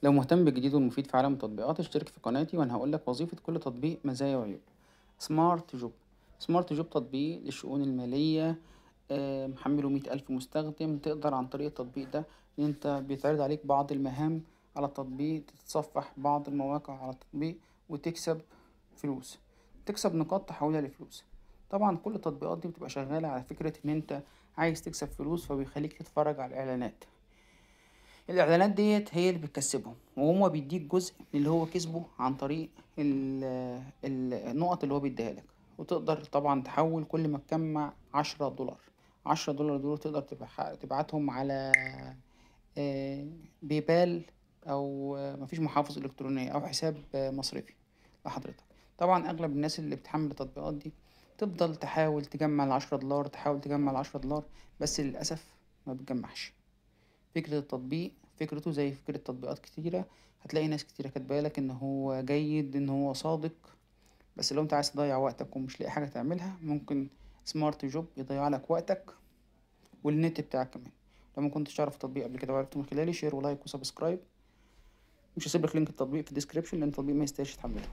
لو مهتم بالجديد والمفيد في عالم التطبيقات اشترك في قناتي وأنا هقولك وظيفة كل تطبيق مزايا وعيوب. سمارت جوب. سمارت جوب تطبيق للشؤون المالية، محمله 100,000 مستخدم. تقدر عن طريق التطبيق ده إن أنت بيتعرض عليك بعض المهام على التطبيق، تتصفح بعض المواقع على التطبيق وتكسب فلوس، تكسب نقاط تحولها لفلوس. طبعا كل التطبيقات دي بتبقى شغالة على فكرة إن أنت عايز تكسب فلوس، فبيخليك تتفرج على الإعلانات. الإعلانات ديت هي اللي بتكسبهم، وهو بيديك جزء من اللي هو كسبه عن طريق النقط اللي هو بيديها لك. وتقدر طبعا تحول كل ما تجمع 10 دولار. 10 دولار دول تقدر تبعتهم على بيبال، أو مفيش محافظ إلكترونية أو حساب مصرفي لحضرتك. طبعا أغلب الناس اللي بتحمل التطبيقات دي تفضل تحاول تجمع ال10 دولار، تحاول تجمع ال10 دولار، بس للأسف ما بتجمعش. فكرة التطبيق فكرته زي فكرة تطبيقات كتيرة، هتلاقي ناس كتيرة كاتبالك ان هو جيد، ان هو صادق. بس لو انت عايز تضيع وقتك ومش لاقي حاجة تعملها، ممكن سمارت جوب يضيع لك وقتك والنت بتاعك كمان. لو ما كنتش تعرف التطبيق قبل كده وعرفته من خلالي، شير ولايك وسبسكرايب. مش هسيب لك لينك التطبيق في الديسكريبشن لان التطبيق ما يستاهلش تحمله.